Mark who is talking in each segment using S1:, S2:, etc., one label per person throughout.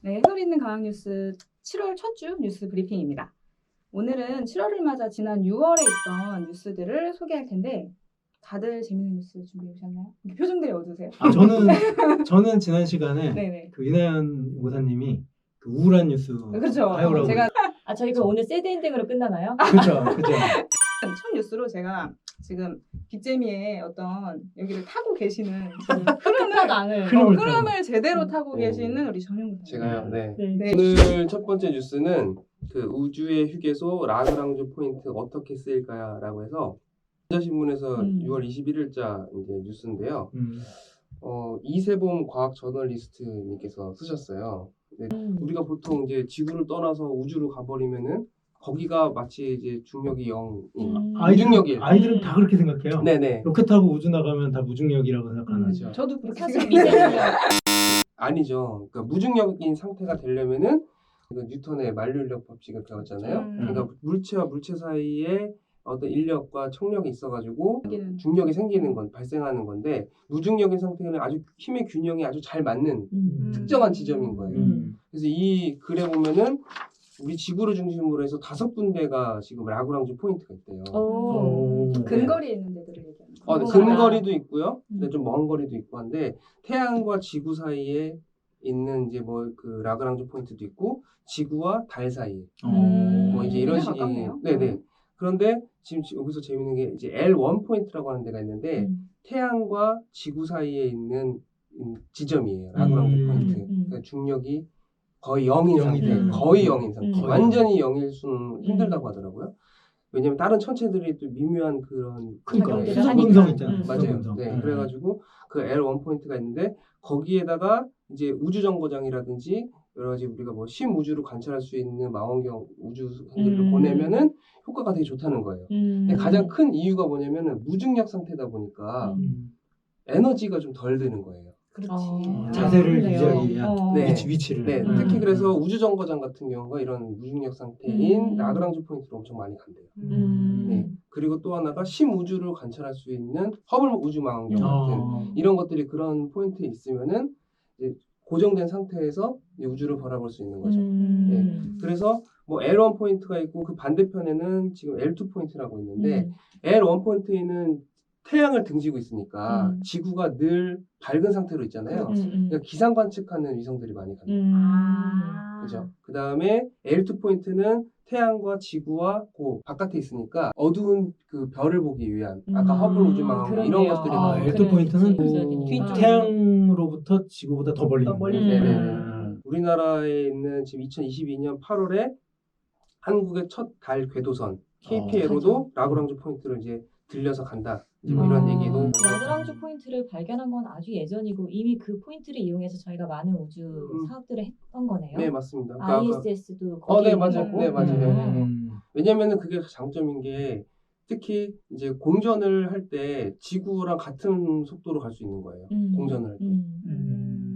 S1: 네, 해설 있는 강학 뉴스 7월 첫 주 뉴스 브리핑입니다. 오늘은 7월을 맞아 지난 6월에 있던 뉴스들을 소개할 텐데 다들 재밌는 뉴스 준비해 오셨나요? 표정들이 어두세요?
S2: 저는 지난 시간에
S1: 네네.
S2: 그 이나연 모사님이 그 우울한 뉴스
S1: 그렇죠.
S2: 하요라고
S1: 제가
S3: 저희 그럼 오늘 새드 엔딩으로 끝나나요?
S2: 그렇죠.
S1: 첫 뉴스로 제가 지금 빅재미의 어떤 여기를 타고 계시는 지금 흐름을 제대로 타고 계시는 우리 전용구
S4: 제가요. 네.
S1: 네.
S4: 오늘 첫 번째 뉴스는 그 우주의 휴게소 라그랑주 포인트 어떻게 쓰일까라고 해서 전자신문에서 6월 21일자 이제 뉴스인데요. 이세범 과학 저널리스트님께서 쓰셨어요. 네, 우리가 보통 이제 지구를 떠나서 우주로 가버리면은 거기가 마치 이제 중력이 0인 무중력일.
S2: 아이들은 다 그렇게 생각해요.
S4: 네네.
S2: 로켓 타고 우주 나가면 다 무중력이라고 생각하는 거죠.
S1: 저도 그렇게
S3: 사실
S1: 생각해요.
S3: 미세중력.
S4: 아니죠. 그러니까 무중력인 상태가 되려면은 그 뉴턴의 만류인력 법칙을 배웠잖아요. 그러니까 물체와 물체 사이에 어떤 인력과 trọng力이 있어가지고 중력이 생기는 건 발생하는 건데 무중력인 상태는 아주 힘의 균형이 아주 잘 맞는 특정한 지점인 거예요. 그래서 이 글에 보면은 우리 지구를 중심으로 해서 5군데가 지금 라그랑주 포인트가 있대요.
S1: 근거리에 있는 데들을 얘기하는 거예요.
S4: 네, 근거리도 있고요. 근데 좀 먼 거리도 있고 한데 태양과 지구 사이에 있는 이제 뭐 그 라그랑주 포인트도 있고 지구와 달 사이에 뭐 이제 이런 식이 네네. 그런데 지금 여기서 재밌는 게 이제 L1 포인트라고 하는 데가 있는데 태양과 지구 사이에 있는 지점이에요. 라그랑주 포인트. 그러니까 중력이 거의 0인 상태, 거의 0인 상태. 완전히 0일 수는 힘들다고 하더라고요. 왜냐면 다른 천체들이 또 미묘한 그런
S2: 수성근성 있잖아요.
S4: 맞아요. 네, 그래가지고 그 L1 포인트가 있는데 거기에다가 이제 우주정거장이라든지 여러 가지 우리가 뭐 심우주로 관찰할 수 있는 망원경 우주선들을 보내면은 효과가 되게 좋다는 거예요. 근데 가장 큰 이유가 뭐냐면은 무중력 상태다 보니까 에너지가 좀 덜 드는 거예요.
S1: 그렇지.
S2: 자세를 유지하기 위한
S4: 네.
S2: 위치를.
S4: 네, 특히 그래서 우주정거장 같은 경우가 이런 무중력 상태인 라그랑주 포인트로 엄청 많이 간대요. 네. 그리고 또 하나가 심우주를 관찰할 수 있는 허블 우주망원경 같은 이런 것들이 그런 포인트에 있으면은 이제 고정된 상태에서 우주를 바라볼 수 있는 거죠. 네. 그래서 뭐 L1 포인트가 있고 그 반대편에는 지금 L2 포인트라고 있는데 L1 포인트에는 태양을 등지고 있으니까 지구가 늘 밝은 상태로 있잖아요. 그러니까 기상 관측하는 위성들이 많이 갑니다. 그죠? 그 다음에 L2 포인트는 태양과 지구와 그 바깥에 있으니까 어두운 그 별을 보기 위한 아까 허블 우주망원경 이런 것들이
S2: L2 포인트는 태양으로부터 지구보다 더 멀리 있는
S4: 우리나라에 있는 지금 2022년 8월에 한국의 첫 달 궤도선 KPLO도 라그랑주 포인트를 이제 들려서 간다. 뭐 이런 얘기도.
S3: 라그랑주 포인트를 발견한 건 아주 예전이고 이미 그 포인트를 이용해서 저희가 많은 우주 사업들을 했던 거네요.
S4: 네, 맞습니다.
S3: ISS도 거기
S4: 네, 맞아요. 네, 맞아요. 왜냐면은 그게 장점인 게 특히 이제 공전을 할 때 지구랑 같은 속도로 갈 수 있는 거예요. 공전을 할 때.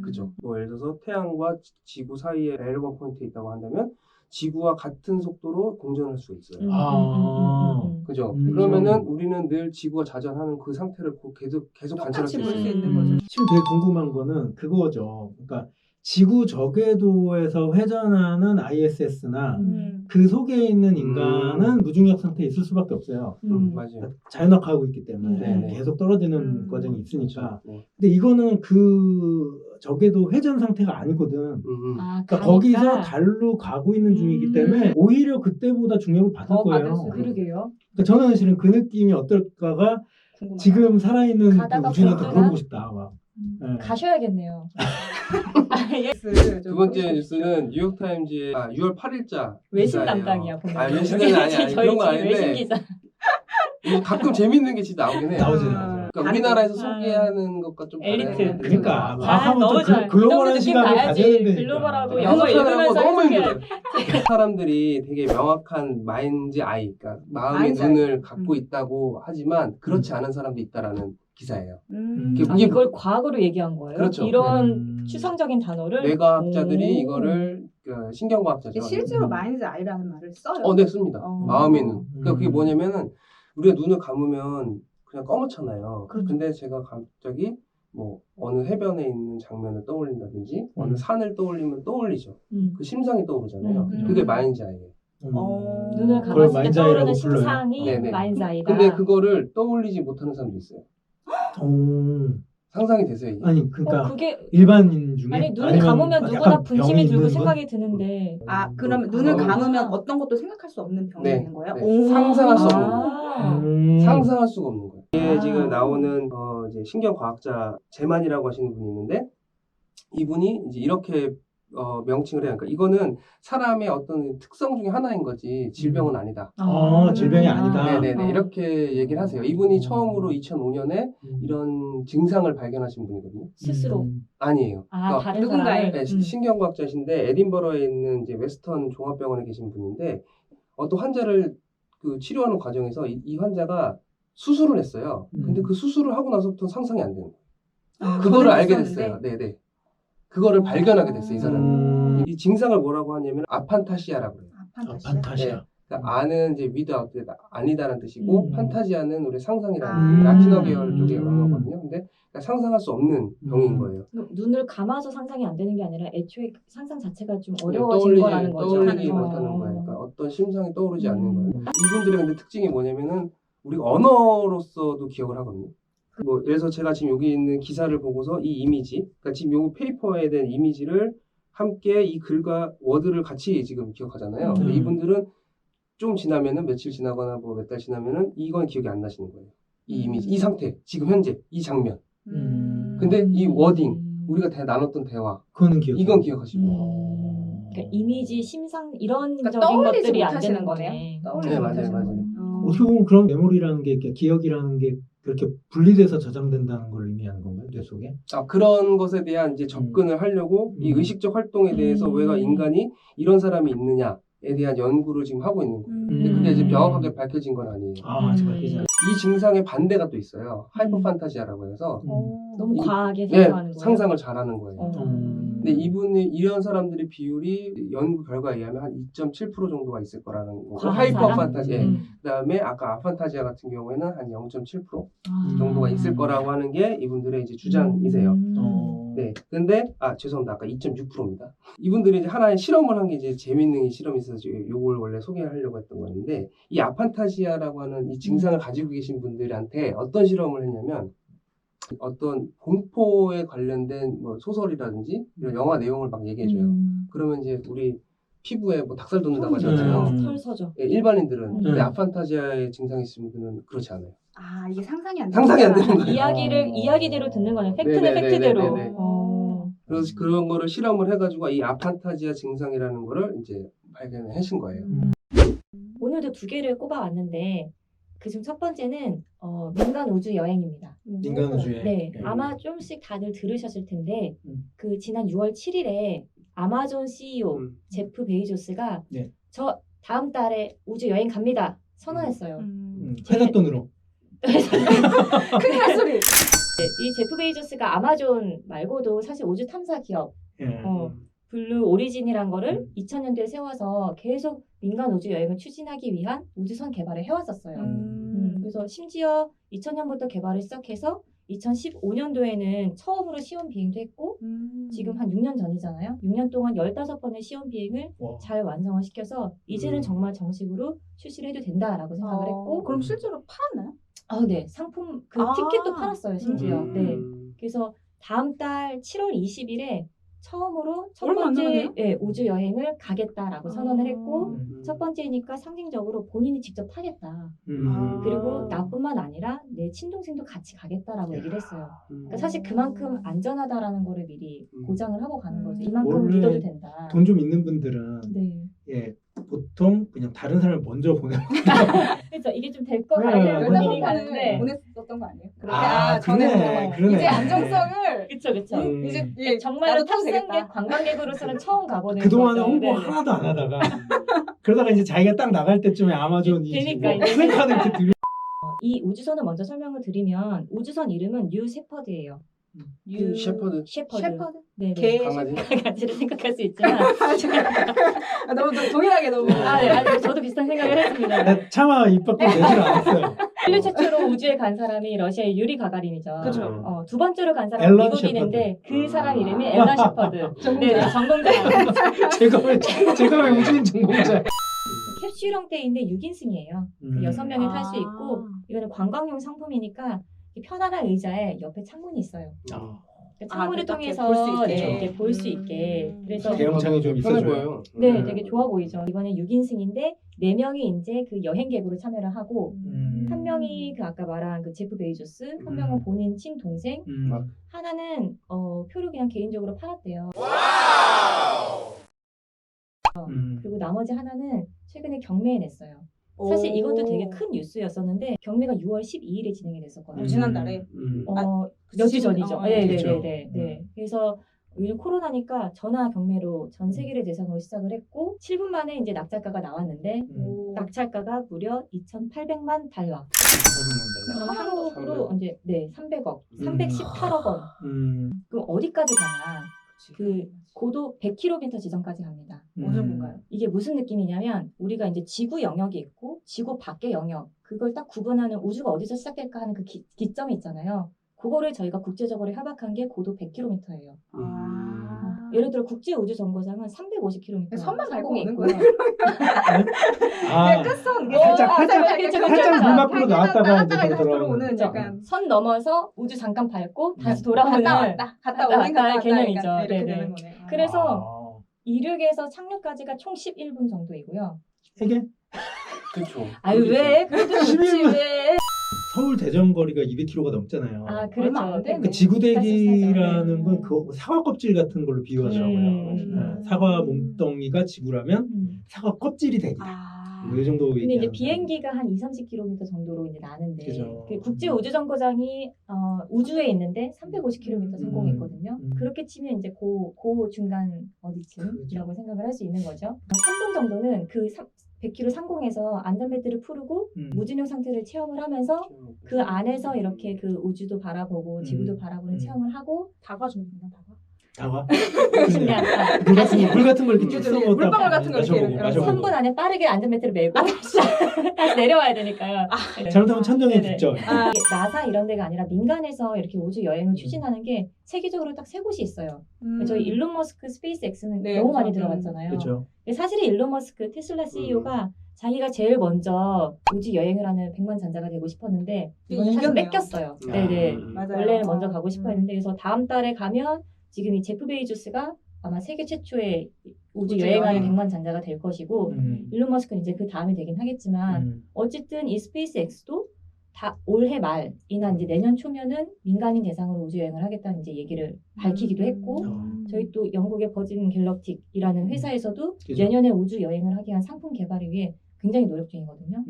S4: 그죠? 뭐 예를 들어서 태양과 지구 사이에 L1 포인트에 있다고 한다면 지구와 같은 속도로 공전할 수가 있어요. 그죠? 그러면은 우리는 늘 지구가 자전하는 그 상태를 계속 관찰할 수
S1: 있는 거죠.
S2: 지금 되게 궁금한 거는 그거죠. 그러니까 지구 저궤도에서 회전하는 ISS나 그 속에 있는 인간은 무중력 상태에 있을 수밖에 없어요.
S4: 맞아요.
S2: 자연학하고 있기 때문에 계속 떨어지는 과정이 있으니까. 근데 이거는 그 저궤도 회전 상태가 아니거든. 그러니까 거기서 달로 가고 있는 중이기 때문에 오히려 그때보다 중력을 받을 거예요.
S3: 그러게요.
S2: 그러니까 저는 실은 그 느낌이 어떨까가
S1: 궁금하다.
S2: 지금 살아있는 그 우주인한테 물어보고 싶다. 네.
S3: 가셔야겠네요.
S4: 두 번째 뉴스는 뉴욕타임즈의 6월 8일자
S3: 외신 담당이야 보면.
S4: 외신 담당이 아니야. 그런 건 아닌데
S3: 외신 기자.
S4: 가끔 재밌는 게 진짜 나오긴 해요.
S2: 나오지.
S4: 그러니까 우리나라에서 소개하는 것과 좀
S3: 엘리트.
S2: 그러니까
S3: 너무 잘.
S2: 글로벌한 시각을 가져야 되니까.
S3: 글로벌하고 영어 읽으면서
S4: 너무
S3: 해석해야
S4: 힘들어요. 사람들이 되게 명확한 마인드 아이, 그러니까 마음의 눈을 갖고 있다고 하지만 그렇지 않은 사람도 있다라는 기사예요.
S3: 이걸 과학으로 얘기한 거예요?
S4: 그렇죠.
S3: 이런 추상적인 단어를
S4: 뇌과학자들이 이거를 신경과학자죠.
S1: 실제로 마인드 아이라는 말을 써요.
S4: 네, 씁니다. 마음의 눈. 그러니까 그게 뭐냐면은 우리가 눈을 감으면 그냥 검었잖아요. 근데 제가 갑자기 뭐 어느 해변에 있는 장면을 떠올린다든지 어느 산을 떠올리면 떠올리죠. 그 심상이 떠오르잖아요. 그게 마인드 아이예요.
S3: 눈을
S2: 그걸
S3: 감았을 때
S2: 마인드
S3: 떠오르는
S2: 아이라고 불러요?
S3: 심상이
S4: 네네.
S3: 마인드 아이다.
S4: 근데 그거를 떠올리지 못하는 사람도 있어요. 상상이 되세요 이게?
S2: 아니 그러니까
S3: 그게
S2: 일반인 중에
S3: 아니 눈을
S2: 아니면
S3: 감으면
S2: 약간
S3: 누구나 분심이
S2: 병이
S3: 들고
S2: 있는
S3: 생각이 드는데
S1: 아, 그러면 눈을 감으면 어떤 것도 생각할 수 없는 병이
S4: 네,
S1: 있는 거예요?
S4: 네. 상상할 수 없는 거예요.
S3: 아.
S4: 상상할 수가 없는 거예요. 이게
S3: 아.
S4: 지금 나오는 이제 신경과학자 제만이라고 하시는 분이 있는데 이분이 이제 이렇게 명칭을 해요. 그러니까 이거는 사람의 어떤 특성 중에 하나인 거지 질병은 아니다.
S2: 질병이 아니다.
S4: 네네네 이렇게 얘기를 하세요. 이분이 처음으로 2005년에 이런 증상을 발견하신 분이거든요.
S3: 스스로
S4: 아니에요.
S3: 아 다른
S1: 누군가의
S3: 사람을
S4: 신경과학자신데 에딘버러에 있는 이제 웨스턴 종합병원에 계신 분인데 어떤 환자를 그 치료하는 과정에서 이 환자가 수술을 했어요. 근데 그 수술을 하고 나서부터 상상이 안 되는 거예요. 그거를 알게 됐어요. 네네. 그거를 발견하게 됐어요, 이 사람이. 이 증상을 뭐라고 하냐면 아판타시아라고 그래요.
S2: 판타시아.
S4: 네. 그러니까 아는 이제 without 아니다라는 뜻이고 판타지아는 우리 상상이라는
S1: 아.
S4: 라틴어 계열 쪽의 언어거든요. 근데 그러니까 상상할 수 없는 병인 거예요.
S3: 눈을 감아서 상상이 안 되는 게 아니라 애초에 상상 자체가 좀
S4: 네,
S3: 어려워진 거라는 거죠.
S4: 떠올리지 못하는 거예요. 그러니까 어떤 심상이 떠오르지 않는 거예요. 이분들의 근데 특징이 뭐냐면은 우리가 언어로서도 기억을 하거든요. 뭐 예를 들어서 제가 지금 여기 있는 기사를 보고서 이 이미지, 그러니까 지금 요 페이퍼에 대한 이미지를 함께 이 글과 워드를 같이 지금 기억하잖아요. 근데 이분들은 좀 지나면은 며칠 지나거나 뭐 몇 달 지나면은 이건 기억이 안 나시는 거예요. 이 이미지, 이 상태, 지금 현재 이 장면. 근데 이 워딩, 우리가 나눴던 대화,
S2: 그거는 기억.
S4: 이건 기억하시고.
S3: 그러니까 이미지, 심상 이런
S1: 그러니까
S3: 적인
S1: 떠올리지
S3: 것들이 안
S1: 못하시는
S3: 되는
S1: 거네요.
S3: 거네.
S1: 떠올리지
S4: 네, 맞아요,
S1: 못하시는
S4: 맞아요.
S1: 거네요.
S2: 어떻게 보면 그런 메모리라는 게 이렇게 기억이라는 게 그렇게 분리돼서 저장된다는 걸 의미하는 건가요, 뇌 속에?
S4: 그런 것에 대한 이제 접근을 하려고 이 의식적 활동에 대해서 왜가 인간이 이런 사람이 있느냐에 대한 연구를 지금 하고 있는 거예요. 근데 그게 이제 명확하게 밝혀진 건 아니에요.
S2: 아직 밝히지 않.
S4: 이 증상의 반대가 또 있어요. 하이퍼판타지아라고 해서
S3: 너무 과하게
S4: 네,
S3: 상상하는 거예요.
S4: 상상을 잘하는 거예요. 근데
S3: 음.
S4: 이런 사람들의 비율이 연구 결과에 의하면 한 2.7% 정도가 있을 거라는 거고
S3: 과한
S4: 하이퍼판타지아
S3: 사람?
S4: 그다음에 아까 아판타지아 같은 경우에는 한 0.7%
S3: 아.
S4: 정도가 있을 거라고 하는 게 이분들의 이제 주장이세요. 네. 근데, 죄송합니다. 아까 2.6%입니다. 이분들이 이제 하나의 실험을 한 게 이제 재밌는 실험이 있어서 요걸 원래 소개하려고 했던 거였는데, 이 아판타지아라고 하는 이 증상을 가지고 계신 분들한테 어떤 실험을 했냐면, 어떤 공포에 관련된 뭐 소설이라든지 이런 영화 내용을 막 얘기해줘요. 그러면 이제 우리 피부에 뭐 닭살 돋는다고 하잖아요.
S3: 털서죠.
S4: 예, 일반인들은. 근데 아판타지아의 증상이 있으신 분들은 그렇지 않아요.
S1: 이게 상상이 안
S4: 상상이 안 되는 거예요.
S3: 이야기대로 듣는 거는 팩트는
S4: 네네네네네.
S3: 팩트대로.
S4: 그래서 그런 거를 실험을 해가지고 이 아판타지아 증상이라는 거를 이제 발견을 하신 거예요.
S3: 오늘도 두 개를 꼽아왔는데 그중 첫 번째는 민간 우주 여행입니다.
S2: 민간 우주에.
S3: 네, 아마 좀씩 다들 들으셨을 텐데 그 지난 6월 7일에 아마존 CEO 제프 베이조스가
S2: 네.
S3: 저 다음 달에 우주 여행 갑니다 선언했어요.
S2: 회사 돈으로.
S1: 큰일 날 소리.
S3: 이 제프 베이조스가 아마존 말고도 사실 우주 탐사 기업 블루 오리진이란 거를 2000년대에 세워서 계속 민간 우주 여행을 추진하기 위한 우주선 개발을 해왔었어요. 그래서 심지어 2000년부터 개발을 시작해서 2015년도에는 처음으로 시험 비행도 했고 지금 한 6년 전이잖아요. 6년 동안 15번의 시험 비행을 잘 완성을 시켜서 이제는 정말 정식으로 출시를 해도 된다라고 생각을 했고
S1: 그럼 실제로 팔았나요?
S3: 네. 상품 티켓도 팔았어요. 심지어. 네. 그래서 다음 달 7월 20일에 처음으로 첫
S1: 얼마 안
S3: 번째
S1: 남았네요?
S3: 우주 여행을 가겠다라고 선언을 했고 첫 번째니까 상징적으로 본인이 직접 타겠다. 그리고 나뿐만 아니라 내 친동생도 같이 가겠다라고 얘기를 했어요. 그러니까 사실 그만큼 안전하다라는 거를 미리 보장을 하고 가는 거죠. 이만큼
S2: 원래
S3: 믿어도 된다.
S2: 돈 좀 있는 분들은
S3: 네.
S2: 보통 그냥 다른 사람을 먼저 보내고.
S3: 그래서 이게 좀 될 것
S2: 네,
S3: 같아요.
S2: 맞아요.
S3: 분위기 가는데.
S1: 보냈었던 거 아니에요?
S2: 그러네.
S1: 이제 안정성을
S3: 그쵸.
S1: 이제
S3: 정말로
S1: 나도 타도
S3: 탑승객
S1: 되겠다.
S3: 관광객으로서는 처음 가보는
S2: 그동안은
S3: 거죠.
S2: 홍보
S3: 네네.
S2: 하나도 안 하다가 그러다가 이제 자기가 딱 나갈 때쯤에 아마존이
S3: 되니까
S2: 뭐
S3: 이제.
S2: 플래카드 이렇게 들고
S3: 이 우주선을 먼저 설명을 드리면 우주선 이름은 뉴 세퍼드예요. 그
S4: 셰퍼드.
S1: 셰퍼드?
S3: 네네.
S1: 개
S4: 강아지.
S3: 강아지를 생각할 수 있지만
S1: 너무 동일하게 너무.
S3: 네, 아니, 저도 비슷한 생각을 했습니다.
S2: 나 차마 입 밖으로 내질 않았어요.
S3: 인류 최초로 우주에 간 사람이 러시아의 유리 가가린이죠.
S1: 그죠.
S3: 두 번째로 간 사람은
S2: 앨런
S3: 미국인인데
S2: 셰퍼드.
S3: 그 사람 이름이 앨런 셰퍼드. 네, 전공자.
S2: 제가 왜 우주인 전공자?
S3: 캡슐형 때인데 6인승이에요. 6명이 탈 수 있고 이거는 관광용 상품이니까 편안한 의자에 옆에 창문이 있어요. 창문을 통해서
S1: 볼 수 있게.
S3: 네, 이렇게 볼 수 있게. 그래서
S2: 대형창이 좀
S4: 편해
S2: 있어줘요.
S4: 보여요.
S3: 네, 되게 좋아 보이죠. 이번에 6인승인데 4명이 이제 그 여행객으로 참여를 하고 한 명이 그 아까 말한 그 제프 베이조스, 한 명은 본인 친동생, 하나는 표를 그냥 개인적으로 팔았대요. 그리고 나머지 하나는 최근에 경매에 냈어요. 사실 이것도 되게 큰 뉴스였었는데 경매가 6월 12일에 진행이 됐었거든요.
S1: 지난달에.
S3: 몇 주 전이죠.
S2: 그렇죠.
S3: 네. 그래서 요즘 코로나니까 전화 경매로 전 세계를 대상으로 시작을 했고 7분 만에 이제 낙찰가가 나왔는데 낙찰가가 무려 2,800만 달러. 그럼 한국으로 이제 300억, 318억 원. 그럼 어디까지 가냐? 그 고도 100km 지점까지 갑니다.
S1: 어느 건가요?
S3: 이게 무슨 느낌이냐면 우리가 이제 지구 영역이 있고 지구 밖의 영역 그걸 딱 구분하는 우주가 어디서 시작될까 하는 그 기점이 있잖아요. 그거를 저희가 국제적으로 협약한 게 고도 100km예요. 예를 들어 국제우주정거장은 350km
S1: 선만 밟고 오는
S3: 있고요.
S1: 거예요. 끝선.
S2: 살짝 물 밖으로 나왔다가 이제
S1: 다시
S2: 들어오는.
S1: 들어오는 약간
S3: 선 넘어서 우주 잠깐 밟고 다시 돌아오는
S1: 갔다 오는
S3: 왔다 개념이죠.
S1: 이렇게
S3: 네네.
S1: 되는 거네요.
S3: 그래서 이륙에서 착륙까지가 총 11분 정도이고요.
S2: 세계?
S4: 그렇죠.
S3: 아유 왜? 그래도 좋지 왜?
S2: 서울 대전 거리가 200km가 넘잖아요.
S3: 아
S1: 얼마 안
S3: 그렇죠.
S1: 되네.
S2: 그 지구대기라는
S3: 사실.
S2: 건 그 사과 껍질 같은 걸로 비유하더라고요. 사과 몸뚱이가 지구라면 사과 껍질이 대기다. 뭐 이 정도
S3: 근데 이제
S2: 얘기하는
S3: 비행기가 한 2-30km 정도로 이제 나는데
S2: 그죠.
S3: 그 국제 우주 정거장이 우주에 있는데 350km 성공했거든요. 그렇게 치면 이제 고 중간 어디쯤이라고 생각을 할 수 있는 거죠. 3분 정도는 그 100km 상공에서 안전벨트를 풀고 무진용 상태를 체험을 하면서 그 안에서 이렇게 그 우주도 바라보고 지구도 바라보는 체험을 하고
S1: 다과 줍니다.
S2: 다과?
S3: 신기하다.
S2: 물 같은 걸 이렇게 쭉 써
S1: 물방울 같은 걸 이렇게
S2: 마셔보고.
S3: 3분 안에 빠르게 안전벨트를 메고 다시 내려와야 되니까요. 네.
S2: 잘못하면 천정에
S3: 네네.
S2: 붙죠.
S3: 나사 이런 데가 아니라 민간에서 이렇게 우주 여행을 추진하는 게 세계적으로 딱 3곳이 있어요. 저희 일론 머스크 스페이스 X는
S1: 네,
S3: 너무 많이
S1: 그렇죠.
S3: 들어갔잖아요.
S2: 그렇죠.
S3: 사실은 일론 머스크 테슬라 CEO가 자기가 제일 먼저 우주 여행을 하는 백만장자가 되고 싶었는데 이거는 사실
S1: 이겼네요.
S3: 뺏겼어요. 네네.
S1: 맞아요.
S3: 원래는 먼저 가고 싶어 했는데 그래서 다음 달에 가면 지금 이 제프 베이조스가 아마 세계 최초의 우주 여행하는 백만장자가 될 것이고 일론 머스크는 이제 그 다음에 되긴 하겠지만 어쨌든 이 스페이스 X도 다 올해 말이나 이제 내년 초면은 민간인 대상으로 우주 여행을 하겠다는 이제 얘기를 밝히기도 했고 저희 또 영국의 버진 갤럭틱이라는 회사에서도
S2: 그죠.
S3: 내년에 우주 여행을 하기 위한 상품 개발을 위해 굉장히 노력 중이거든요.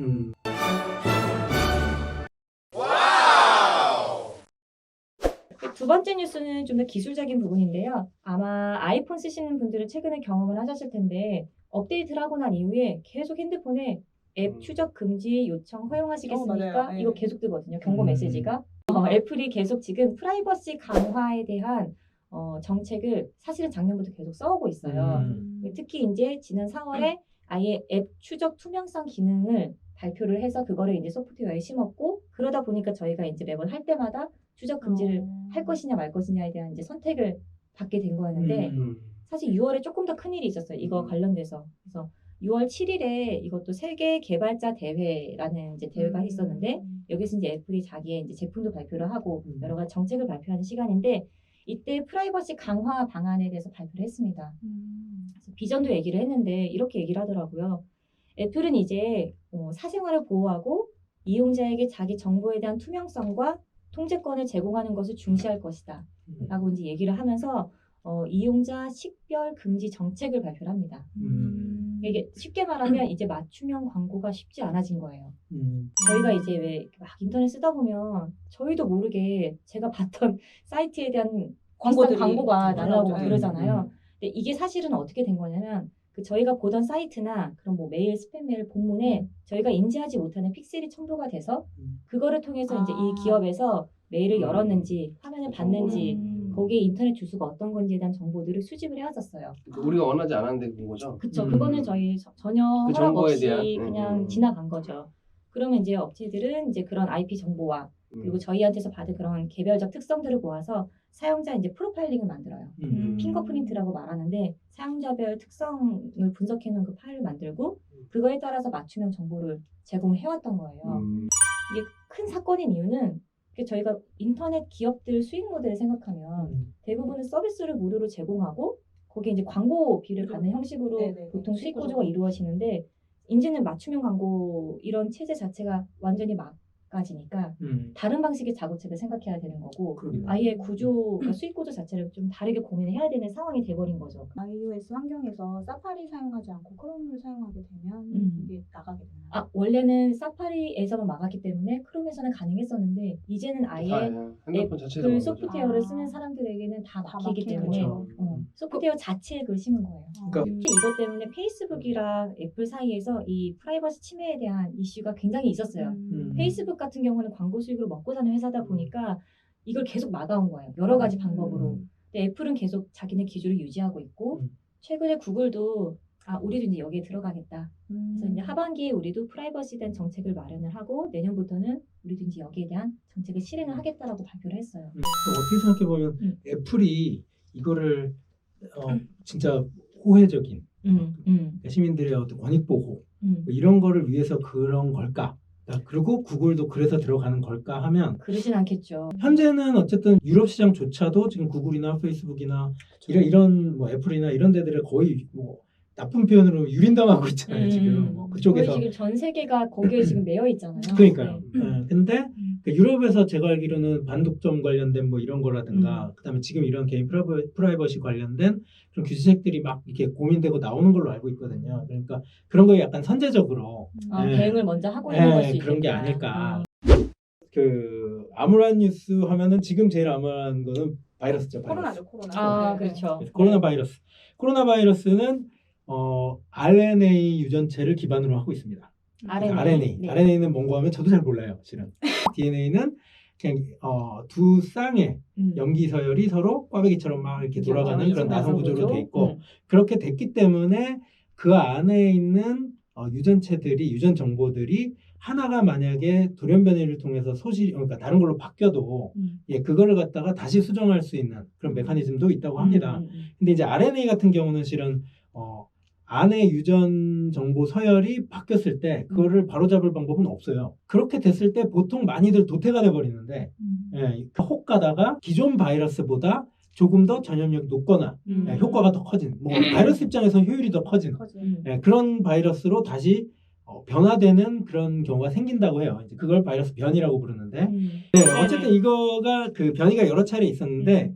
S3: 두 번째 뉴스는 좀 더 기술적인 부분인데요. 아마 아이폰 쓰시는 분들은 최근에 경험을 하셨을 텐데 업데이트를 하고 난 이후에 계속 핸드폰에 앱 추적 금지 요청 허용하시겠습니까?
S1: 맞아요. 네.
S3: 이거 계속 뜨거든요. 경고 메시지가. 애플이 계속 지금 프라이버시 강화에 대한 정책을 사실은 작년부터 계속 써오고 있어요. 특히 이제 지난 4월에 아예 앱 추적 투명성 기능을 발표를 해서 그거를 이제 소프트웨어에 심었고 그러다 보니까 저희가 이제 매번 할 때마다 추적 금지를 할 것이냐 말 것이냐에 대한 이제 선택을 받게 된 거였는데 사실 6월에 조금 더 큰일이 있었어요. 이거 관련돼서. 그래서 6월 7일에 이것도 세계 개발자 대회라는 이제 대회가 있었는데 여기서 이제 애플이 자기의 이제 제품도 발표를 하고 여러 가지 정책을 발표하는 시간인데 이때 프라이버시 강화 방안에 대해서 발표를 했습니다. 그래서 비전도 얘기를 했는데 이렇게 얘기를 하더라고요. 애플은 이제 사생활을 보호하고 이용자에게 자기 정보에 대한 투명성과 통제권을 제공하는 것을 중시할 것이다. 라고 이제 얘기를 하면서 이용자 식별 금지 정책을 발표를 합니다. 이게 쉽게 말하면 이제 맞춤형 광고가 쉽지 않아진 거예요. 저희가 이제 왜 막 인터넷 쓰다 보면 저희도 모르게 제가 봤던 사이트에 대한 광고가 날라오고 그러잖아요. 근데 이게 사실은 어떻게 된 거냐면 그 저희가 보던 사이트나 그런 뭐 메일, 스팸 메일 본문에 저희가 인지하지 못하는 픽셀이 첨부가 돼서 그거를 통해서 이제 이 기업에서 메일을 열었는지 화면을 봤는지
S1: 음.
S3: 거기에 인터넷 주소가 어떤 건지에 대한 정보들을 수집을 해왔었어요.
S4: 우리가 원하지 않았는데 본 거죠.
S3: 그쵸. 그거는 저희 전혀
S4: 그
S3: 허락
S4: 정보에
S3: 없이
S4: 대한,
S3: 그냥 지나간 거죠. 그러면 이제 업체들은 이제 그런 IP 정보와 그리고 저희한테서 받은 그런 개별적 특성들을 모아서 사용자 이제 프로파일링을 만들어요. 핑거프린트라고 말하는데 사용자별 특성을 분석해 놓은 그 파일을 만들고 그거에 따라서 맞춤형 정보를 제공을 해왔던 거예요. 이게 큰 사건인 이유는 저희가 인터넷 기업들 수익 모델을 생각하면 대부분은 서비스를 무료로 제공하고 거기에 이제 광고비를 받는 형식으로
S1: 네네네.
S3: 보통 수익
S1: 수익
S3: 구조가 이루어지는데 이제는 맞춤형 광고 이런 체제 자체가 완전히 막아지니까 다른 방식의 작업책을 생각해야 되는 거고
S2: 그러게요.
S3: 아예 구조, 그러니까 수익 구조 자체를 좀 다르게 고민을 해야 되는 상황이 돼버린 거죠.
S1: iOS 환경에서 사파리 사용하지 않고 크롬을 사용하게 되면 이게 나가게 되나요?
S3: 아 원래는 사파리에서만 막았기 때문에 크롬에서는 가능했었는데 이제는 아예
S4: 핸드폰 자체에서
S3: 그
S4: 그런 거죠.
S3: 소프트웨어를
S1: 아.
S3: 쓰는 사람들에게는 다
S1: 다
S3: 막히기
S1: 막히는
S3: 때문에
S1: 거죠.
S3: 소프트웨어 자체에 그걸 심은 거예요.
S2: 그러니까
S3: 특히 이것 때문에 페이스북이랑 애플 사이에서 이 프라이버시 침해에 대한 이슈가 굉장히 있었어요. 페이스북 같은 경우는 광고 수익으로 먹고 사는 회사다 보니까 이걸 계속 막아온 거예요. 여러 가지 방법으로. 근데 애플은 계속 자기네 기조를 유지하고 있고 최근에 구글도 우리도 이제 여기에 들어가겠다. 그래서 이제 하반기에 우리도 프라이버시에 대한 정책을 마련을 하고 내년부터는 우리도 이제 여기에 대한 정책을 실행을 하겠다라고 발표를 했어요.
S2: 어떻게 생각해보면 애플이 이거를 진짜 호혜적인 그러니까 시민들의 어떤 권익 보호 뭐 이런 거를 위해서 그런 걸까? 그리고 구글도 그래서 들어가는 걸까 하면
S3: 그러진 않겠죠.
S2: 현재는 어쨌든 유럽 시장조차도 지금 구글이나 페이스북이나 이런 뭐 애플이나 이런 데들을 거의 뭐 나쁜 표현으로 유린당하고 있잖아요. 지금 뭐 그쪽에서
S3: 거의 지금 전 세계가 거기에 지금 매여 있잖아요.
S2: 그러니까요.
S3: 네.
S2: 근데 유럽에서 제가 알기로는 반독점 관련된 뭐 이런 거라든가 그다음에 지금 이런 개인 프라이버시 관련된 그런 규제책들이 막 이렇게 고민되고 나오는 걸로 알고 있거든요. 그러니까 그런 거에 약간 선제적으로
S3: 대응을 먼저 하고 있는 걸 수 있겠다.
S2: 그런 게 아닐까. 그 암울한 뉴스 하면은 지금 제일 암울한 거는 바이러스죠.
S1: 코로나죠, 코로나.
S3: 그렇죠.
S2: 코로나 바이러스. 코로나 바이러스는 RNA 유전체를 기반으로 하고 있습니다. RNA.
S3: 네.
S2: RNA는 뭔가 하면 저도 잘 몰라요, 실은. DNA는 그냥 두 쌍의 염기 서열이 서로 꽈배기처럼 막 이렇게 돌아가는 그런 나선 구조로 돼 있고 그렇게 됐기 때문에 그 안에 있는 유전 정보들이 하나가 만약에 돌연변이를 통해서 그러니까 다른 걸로 바뀌어도 그거를 갖다가 다시 수정할 수 있는 그런 메커니즘도 있다고 합니다. 근데 이제 RNA 같은 경우는 실은 안에 유전 정보 서열이 바뀌었을 때 그거를 바로잡을 방법은 없어요. 그렇게 됐을 때 보통 많이들 도태가 돼버리는데 혹 가다가 기존 바이러스보다 조금 더 전염력이 높거나 효과가 더 커진 바이러스 입장에서는 효율이 더 커진 그런 바이러스로 다시 변화되는 그런 경우가 생긴다고 해요. 이제 그걸 바이러스 변이라고 부르는데 어쨌든 이거가 그 변이가 여러 차례 있었는데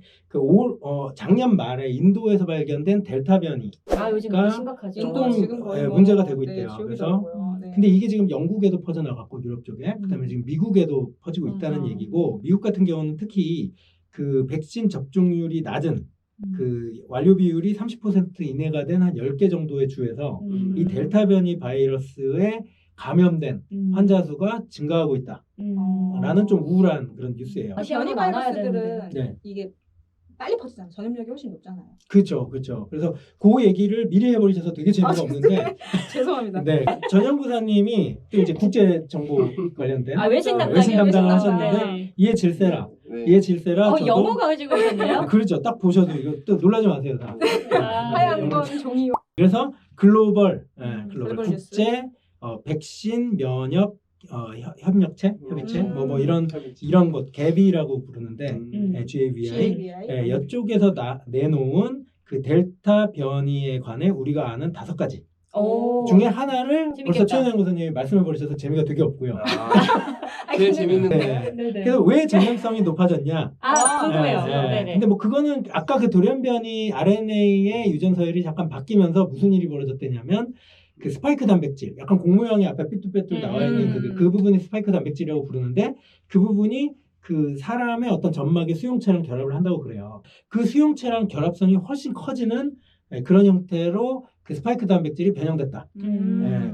S2: 작년 말에 인도에서 발견된 델타 변이
S3: 요즘 되게 심각하죠.
S2: 조금 문제가 되고 있대요. 그래서 근데 이게 지금 영국에도 퍼져나갔고 유럽 쪽에 그다음에 지금 미국에도 퍼지고 있다는 얘기고 미국 같은 경우는 특히 그 백신 접종률이 낮은 그 완료 비율이 30% 이내가 된 한 10개 정도의 주에서 이 델타 변이 바이러스에 감염된 환자 수가 증가하고 있다. 라는 좀 우울한 그런 뉴스예요.
S1: 변이 바이러스들은
S2: 네.
S1: 이게 빨리 퍼지잖아요. 전염력이 훨씬 높잖아요.
S2: 그렇죠. 그래서 그 얘기를 미리 해버리셔서 되게 재미가 없는데
S1: 죄송합니다.
S2: 네, 전현부사님이 또 이제 국제 정보 관련된
S3: 외신
S2: 담당을 하셨는데 이해 질세라 저도
S3: 영어 가지고 오셨네요.
S2: 그렇죠. 딱 보셔도 이거 또 놀라지 마세요. 다.
S1: 하얀 건 종이.
S2: 그래서 글로벌
S1: 뉴스.
S2: 국제 백신 면역 협력체 뭐 이런 것 갭이라고 부르는데 GAVI 이쪽에서 내놓은 그 델타 변이에 관해 우리가 아는 5가지 중에 하나를
S3: 재밌겠다.
S2: 벌써 최은영 교수님이 말씀해 버리셔서 재미가 되게 없고요.
S4: 제일 재밌는데.
S3: 네네.
S2: 그래서 왜 전염성이 높아졌냐?
S3: 궁금해요. 네네.
S2: 근데 뭐 그거는 아까 그 돌연변이 RNA의 유전 서열이 잠깐 바뀌면서 무슨 일이 벌어졌냐면 그 스파이크 단백질, 약간 공모형이 앞에 삐뚤빼뚤 나와 있는 그 부분이 스파이크 단백질이라고 부르는데 그 부분이 그 사람의 어떤 점막의 수용체랑 결합을 한다고 그래요. 그 수용체랑 결합성이 훨씬 커지는 그런 형태로 그 스파이크 단백질이 변형됐다.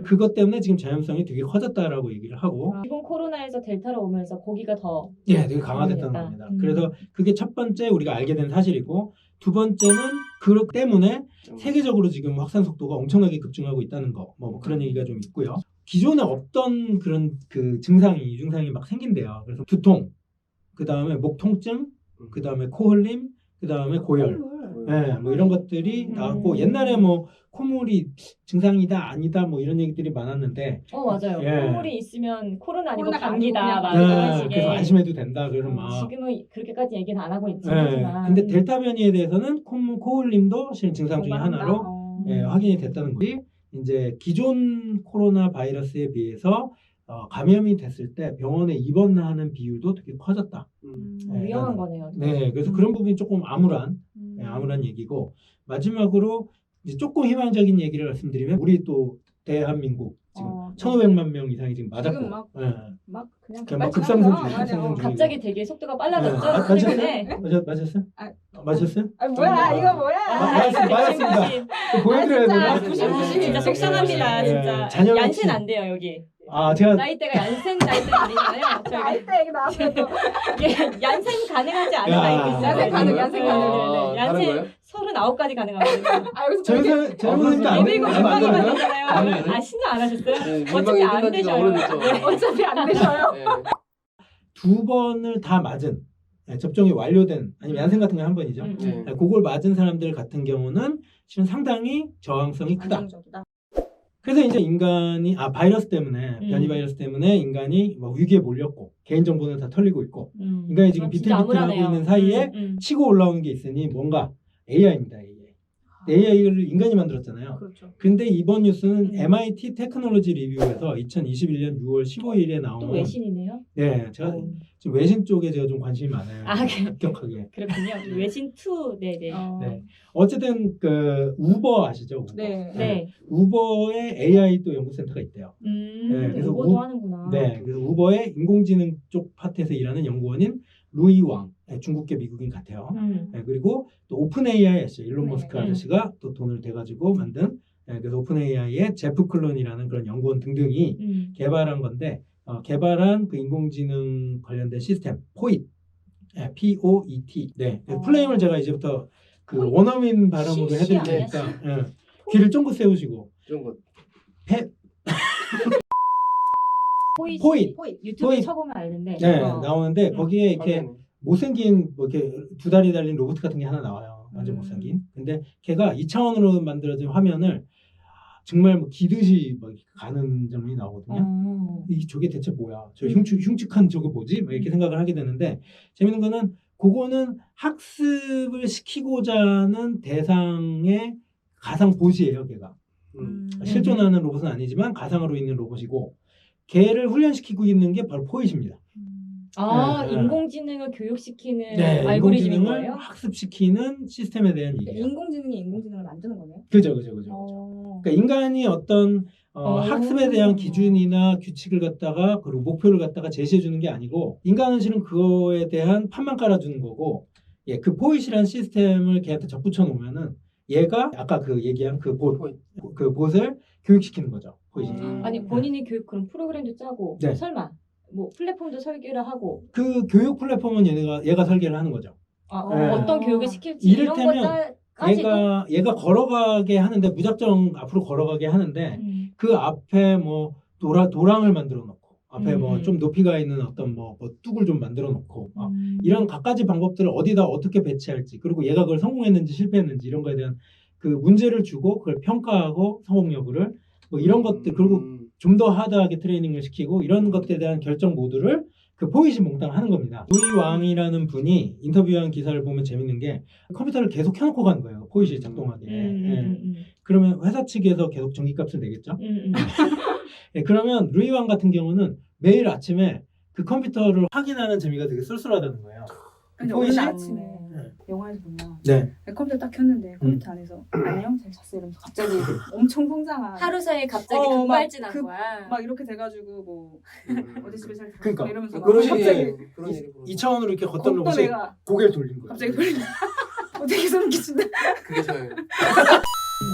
S2: 그것 때문에 지금 전염성이 되게 커졌다라고 얘기를 하고
S3: 이번 코로나에서 델타로 오면서 거기가 더
S2: 되게 강화됐다는 겁니다. 그래서 그게 첫 번째 우리가 알게 된 사실이고 두 번째는 그것 때문에 세계적으로 지금 확산 속도가 엄청나게 급증하고 있다는 거, 뭐 그런 얘기가 좀 있고요. 기존에 없던 그런 그 이중상이 막 생긴대요. 그래서 두통, 그 다음에 목 통증, 그 다음에 코 흘림, 그 다음에 고열, 뭐 이런 것들이 나왔고 옛날에 뭐 콧물이 증상이다 아니다 뭐 이런 얘기들이 많았는데
S3: 맞아요. 콧물이 있으면 코로나 아니고
S1: 코로나
S3: 감기다.
S1: 아니고
S3: 그런 식의.
S2: 그래서 안심해도 된다. 그래서 막
S3: 지금은 그렇게까지 얘기는 안 하고 있지만.
S2: 근데 델타 변이에 대해서는 코 흘림도 실은 증상 중에 하나로 확인이 됐다는 거지. 이제 기존 코로나 바이러스에 비해서 감염이 됐을 때 병원에 입원하는 비율도 되게 커졌다.
S3: 위험한 거네요.
S2: 네, 그래서 그런 부분이 조금 암울한 얘기고 마지막으로 이제 조금 희망적인 얘기를 말씀드리면 우리 또 대한민국 지금 1,500만 명 이상이 지금 맞았고
S1: 지금 막 그냥
S2: 막 급상승 중이에요.
S1: 맞아요.
S3: 갑자기 되게 속도가 빨라졌죠? 최근에.
S2: 맞았어요? 맞았어요?
S1: 뭐야 이거 뭐야?
S2: 맞았습니다. 보여드려야 되나?
S3: 90 진짜 속상합니다. 진짜.
S2: 잔여금
S3: 얀센 안 돼요 여기.
S2: 제가
S3: 나이대가 얀센 나이대가 아니잖아요.
S1: 나이대 얘기 나왔어요.
S3: 이게 얀센 가능하지 않은
S2: 야.
S3: 나이도 있어요.
S1: 얀센 가능, 얀센 가능.
S3: 얀센 39까지 가능하거든요.
S1: 여기서
S2: 저희는 안
S3: 예비고
S2: 되는
S3: 민방위
S2: 거
S3: 받았잖아요. 신청 안 하셨어요?
S4: 민방위
S3: 안
S4: 끝난 지가
S3: 되셔요.
S4: 오래됐죠.
S1: 어차피 안 되셔요.
S2: 두 번을 다 맞은 접종이 완료된 아니면 얀센 같은 거 한 번이죠. 그걸 맞은 사람들 같은 경우는 실은 상당히 저항성이 크다.
S1: 안정적이다.
S2: 그래서 이제 인간이 바이러스 때문에 변이 바이러스 때문에 인간이 뭐 위기에 몰렸고 개인 정보는 다 털리고 있고 인간이 지금
S3: 진짜
S2: 비틀비틀하고
S3: 암울하네요.
S2: 있는 사이에 치고 올라오는 게 있으니 뭔가 AI입니다. AI를 인간이 만들었잖아요.
S1: 그렇죠.
S2: 근데 이번 뉴스는 MIT 테크놀로지 리뷰에서 2021년 6월 15일에 나온
S3: 또 외신이네요.
S2: 네, 제가 지금 외신 쪽에 제가 좀 관심이 많아요.
S3: 그래요?
S2: 급격하게.
S3: 그렇군요. 외신 2, 네네.
S2: 네. 어쨌든 그 우버 아시죠? 우버.
S3: 네.
S2: 우버의 AI 또 연구센터가 있대요. 그래서
S3: 우버도 하는구나.
S2: 네, 그래서 우버의 인공지능 쪽 파트에서 일하는 연구원인 루이 왕, 중국계 미국인 같아요. 그리고 또 오픈 AI 아시죠? 일론 머스크 아저씨가 또 돈을 대가지고 만든 그래서 오픈 AI의 제프 클론이라는 그런 연구원 등등이 개발한 건데 개발한 그 인공지능 관련된 시스템 포잇, POET. 네, 플레임을 제가 이제부터 그 원어민 발음으로 해드릴 테니까 귀를 쫑긋 세우시고
S4: 쫑긋.
S2: 포잇.
S3: 유튜브에 쳐보면 알는데.
S2: 네, 나오는데 거기에 이렇게 못생긴 뭐 이렇게 두 다리 달린 로봇 같은 게 하나 나와요. 완전 못생긴. 근데 걔가 2차원으로 만들어진 화면을 정말 뭐 기듯이 막 가는 장면이 나오거든요. 저게 대체 뭐야? 저 흉측한 저거 뭐지? 막 이렇게 생각을 하게 되는데 재밌는 거는 그거는 학습을 시키고자 하는 대상의 가상 보시예요, 걔가. 실존하는 로봇은 아니지만 가상으로 있는 로봇이고 걔를 훈련시키고 있는 게 바로 포잇입니다.
S3: 인공지능을 교육시키는 알고리즘인
S2: 인공지능을
S3: 거예요?
S2: 학습시키는 시스템에 대한 얘기예요.
S1: 인공지능이 인공지능을 만드는 거네요.
S2: 그죠. 그러니까 인간이 어떤 학습에 대한 기준이나 규칙을 갖다가 그리고 목표를 갖다가 제시해 주는 게 아니고 인간은 실은 그거에 대한 판만 깔아주는 거고 그 포잇이라는 시스템을 걔한테 접붙여 놓으면은 얘가 아까 그 얘기한 그 봇을 교육시키는 거죠. 포잇이.
S3: 아니 본인이 교육 그런 프로그램도 짜고 설마 뭐 플랫폼도 설계를 하고
S2: 그 교육 플랫폼은 얘가 설계를 하는 거죠.
S3: 어떤 교육을 시킬지 이런
S2: 이를테면 얘가 걸어가게 하는데 무작정 앞으로 걸어가게 하는데 그 앞에 뭐 도랑을 만들어 놓고 앞에 뭐 좀 높이가 있는 어떤 뭐 뚝을 좀 만들어 놓고 이런 갖가지 방법들을 어디다 어떻게 배치할지 그리고 얘가 그걸 성공했는지 실패했는지 이런 거에 대한 그 문제를 주고 그걸 평가하고 성공 여부를 뭐 이런 것들 그리고 좀 더 하드하게 트레이닝을 시키고 이런 것들에 대한 결정 모두를 그 포잇이 몽땅 하는 겁니다. 루이 왕이라는 분이 인터뷰한 기사를 보면 재밌는 게 컴퓨터를 계속 켜놓고 간 거예요. 포잇이 작동하게. 그러면 회사 측에서 계속 전기값을 내겠죠. 그러면 루이 왕 같은 경우는 매일 아침에 그 컴퓨터를 확인하는 재미가 되게 쏠쏠하다는 거예요.
S1: 근데 오늘 아침에 영화에서 보면 컴퓨터 딱 켰는데 컴퓨터 안에서 안녕 잘 잤어 이러면서 갑자기 엄청 성장한
S3: 하루 사이에 갑자기 급발진한 거야.
S1: 막 이렇게 돼가지고 뭐 어디 집에 잘
S2: 그러니까
S1: 이러면서
S2: 그런
S1: 갑자기
S2: 2차원으로 이렇게 걷던 로봇이 고개를 돌린 거예요.
S1: 갑자기 돌린 거야. 되게 소름 끼친다.
S4: 그게 저예요.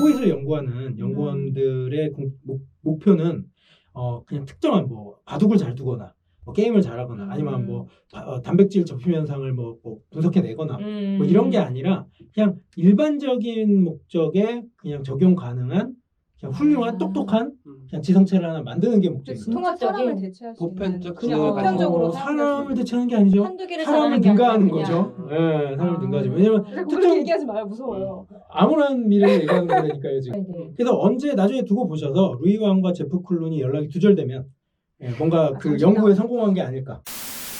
S2: 코잇을 연구하는 연구원들의 목표는 그냥 특정한 뭐 바둑을 잘 두거나 뭐 게임을 잘하거나 아니면 뭐 단백질 접힘 현상을 뭐 분석해내거나 뭐 이런 게 아니라 그냥 일반적인 목적에 그냥 적용 가능한 그냥 훌륭한 똑똑한 그냥 지성체를 하나 만드는 게 목적이거든요.
S3: 통합적인
S1: 사람을 대체할 수 있는
S4: 보편적
S1: 그냥
S4: 지능을
S1: 보편적으로
S2: 사람을 대체하는 게 아니죠.
S3: 한두 개를
S2: 사람을
S3: 잘하는 게
S2: 능가하는
S3: 아니라
S2: 거죠.
S3: 그냥.
S2: 네, 사람을 능가하죠. 왜냐면
S1: 그렇게 얘기하지 마요. 무서워요.
S2: 아무런 미래를 얘기하는 거니까요 지금.
S3: 네.
S2: 그래서 언제 나중에 두고 보셔서 루이 왕과 제프 쿨룬이 연락이 두절되면 뭔가 그 연구에 성공한 게 아닐까.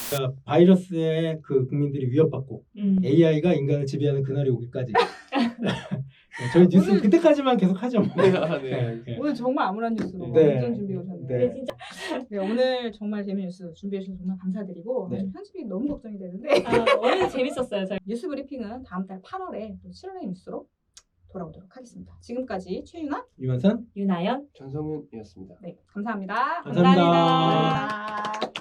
S2: 그러니까 바이러스에 그 국민들이 위협받고 AI가 인간을 지배하는 그날이 오기까지. 저희 뉴스 그때까지만 계속 하죠.
S4: 네.
S1: 오늘 정말 암울한 뉴스로
S2: 네.
S1: 완전 준비해 오셨네요.
S2: 네.
S3: 진짜
S1: 네, 오늘 정말 재미있는 뉴스 준비해 주셔서 정말 감사드리고
S2: 네.
S1: 편집이 너무 걱정이 되는데
S3: 오늘 재밌었어요. 저희.
S1: 뉴스 브리핑은 다음 달 8월에 또 7월의 뉴스로 돌아오도록 하겠습니다. 지금까지 최윤아,
S2: 유만산
S3: 윤아연
S4: 전성윤이었습니다.
S1: 네, 감사합니다.
S2: 감사합니다.
S1: 감사합니다.